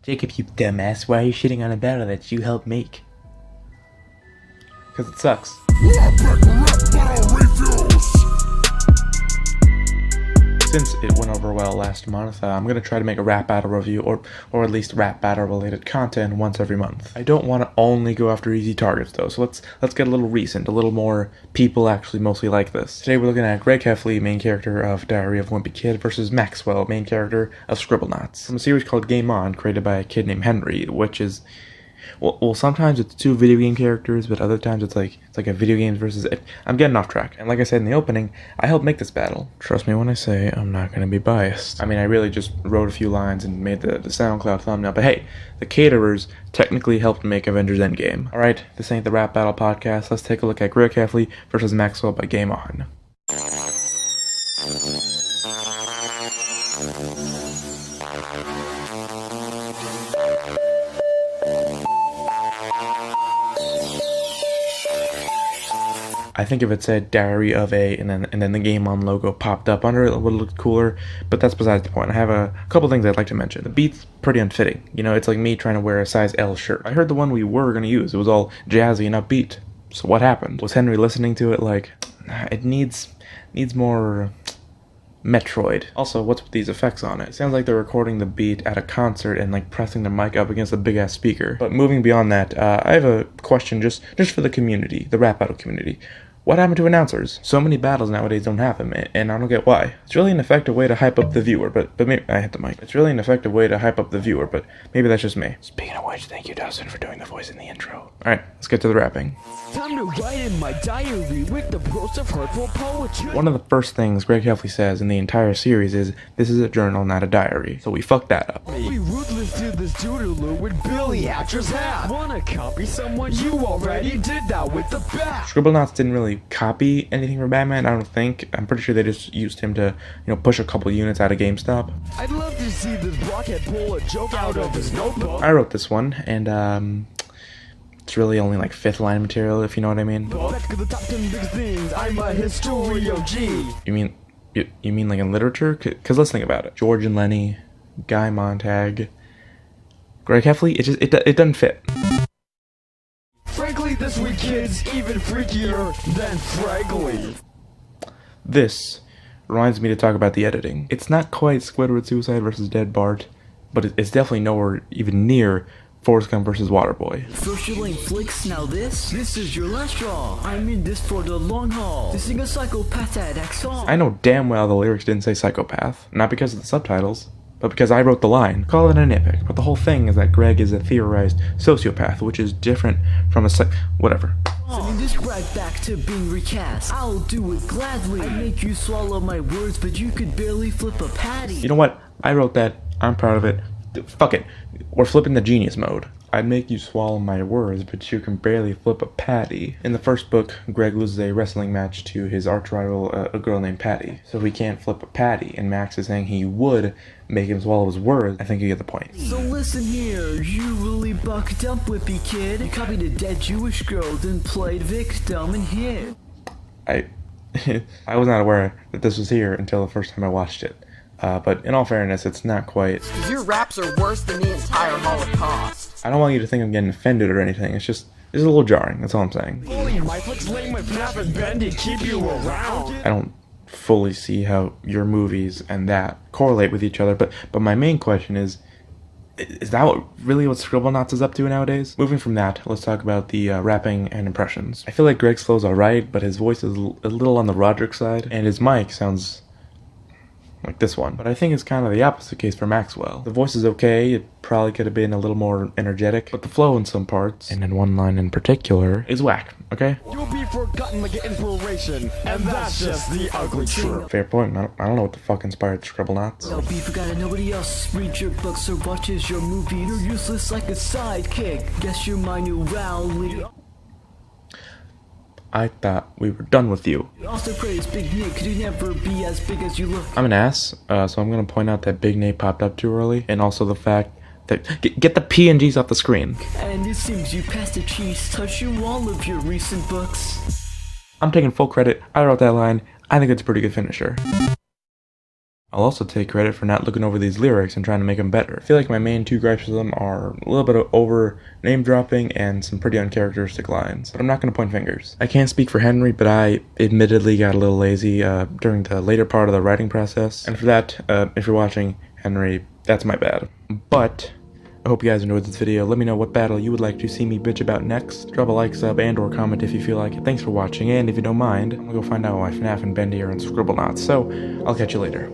Jacob, you dumbass, why are you shitting on a battle that you helped make? Because it sucks. Since it went over well last month, I'm going to try to make a rap battle review, or at least rap battle related content once every month. I don't want to only go after easy targets though, so let's get a little recent, a little more people actually mostly like this. Today we're looking at Greg Heffley, main character of Diary of a Wimpy Kid, versus Maxwell, main character of Scribblenauts, from a series called Game On, created by a kid named Henry, which is... Well, sometimes it's two video game characters, but other times it's like a video games versus... I'm getting off track. And like I said in the opening, I helped make this battle. Trust me when I say I'm not going to be biased. I mean, I really just wrote a few lines and made the SoundCloud thumbnail. But hey, the caterers technically helped make Avengers Endgame. Alright, this ain't the Rap Battle podcast. Let's take a look at Greg Heffley versus Maxwell by Game On. I think if it said Diary of a and then the Game On logo popped up under it, it would have looked cooler, but that's besides the point. I have a couple things I'd like to mention. The beat's pretty unfitting. You know, it's like me trying to wear a size L shirt. I heard the one we were going to use. It was all jazzy and upbeat. So what happened? Was Henry listening to it like, it needs more Metroid? Also, what's with these effects on it? It sounds like they're recording the beat at a concert and like pressing their mic up against a big ass speaker. But moving beyond that, I have a question just for the community, the rap battle community. What happened to announcers? So many battles nowadays don't have them, and I don't get why. It's really an effective way to hype up the viewer, but maybe... I hit the mic. It's really an effective way to hype up the viewer, but maybe that's just me. Speaking of which, thank you, Dustin, for doing the voice in the intro. Alright, let's get to the rapping. Time to write in my diary with the prose of hurtful poetry. One of the first things Greg Heffley says in the entire series is, this is a journal, not a diary. So we fucked that up. We ruthless did this doodaloo with Billy Hatcher's hat. Wanna copy someone? You already did that with the bat. Scribblenauts didn't really copy anything from Batman, I don't think. I'm pretty sure they just used him to, push a couple units out of GameStop. I'd love to see this blockhead pull a joke out of his notebook. I wrote this one, and it's really only like 5th line material, if you know what I mean. Back to the top 10 big things. I'm a historio G. You mean like in literature? Cause let's think about it. George and Lenny, Guy Montag, Greg Heffley. It doesn't fit. Frankly, this week kid's even freakier than Frankly. This reminds me to talk about the editing. It's not quite Squidward Suicide versus Dead Bart, but it's definitely nowhere even near Forrest Gump versus Waterboy. First your lane flicks, now this is your last straw. I'm in this for the long haul. To sing a psychopath that song. I know damn well the lyrics didn't say psychopath, not because of the subtitles, but because I wrote the line. Call it a nitpick, but the whole thing is that Greg is a theorized sociopath, which is different from a whatever. Sending this right back to being recast. I'll do it gladly. I'd make you swallow my words, but you could barely flip a patty. You know what? I wrote that. I'm proud of it. Fuck it. We're flipping the genius mode. I'd make you swallow my words, but you can barely flip a patty. In the first book, Greg loses a wrestling match to his arch rival, a girl named Patty. So he can't flip a patty, and Max is saying he would make him swallow his words. I think you get the point. So listen here, you really bucked up, Whippy Kid. You copied a dead Jewish girl, then played victim and hit. I was not aware that this was here until the first time I watched it. But in all fairness, it's not quite... Your raps are worse than the entire Holocaust. I don't want you to think I'm getting offended or anything. It's just a little jarring. That's all I'm saying. I don't fully see how your movies and that correlate with each other, but my main question is that really what Scribblenauts is up to nowadays? Moving from that, let's talk about the rapping and impressions. I feel like Greg's flow's alright, but his voice is a little on the Roderick side, and his mic sounds like this one. But I think it's kind of the opposite case for Maxwell. The voice is okay, it probably could have been a little more energetic, but the flow in some parts, and in one line in particular, is whack, okay? You'll be forgotten like an inspiration, and that's just the ugly truth. Fair point. I don't know what the fuck inspired Scribblenauts. I'll be forgotten, nobody else reads your books or watches your movie. You're useless like a sidekick. Guess you're my new rally. I thought we were done with you. Also praise Big Nate, could you never be as big as you look? I'm an ass, so I'm gonna point out that Big Nate popped up too early, and also the fact that... Get the PNGs off the screen. And it seems you passed the cheese touch you all of your recent books. I'm taking full credit. I wrote that line. I think it's a pretty good finisher. I'll also take credit for not looking over these lyrics and trying to make them better. I feel like my main two gripes with them are a little bit of over name dropping and some pretty uncharacteristic lines. But I'm not going to point fingers. I can't speak for Henry, but I admittedly got a little lazy during the later part of the writing process. And for that, if you're watching, Henry, that's my bad. But I hope you guys enjoyed this video. Let me know what battle you would like to see me bitch about next. Drop a like, sub, and or comment if you feel like it. Thanks for watching, and if you don't mind, I'm gonna go find out why FNAF and Bendy are in Scribblenauts. So, I'll catch you later.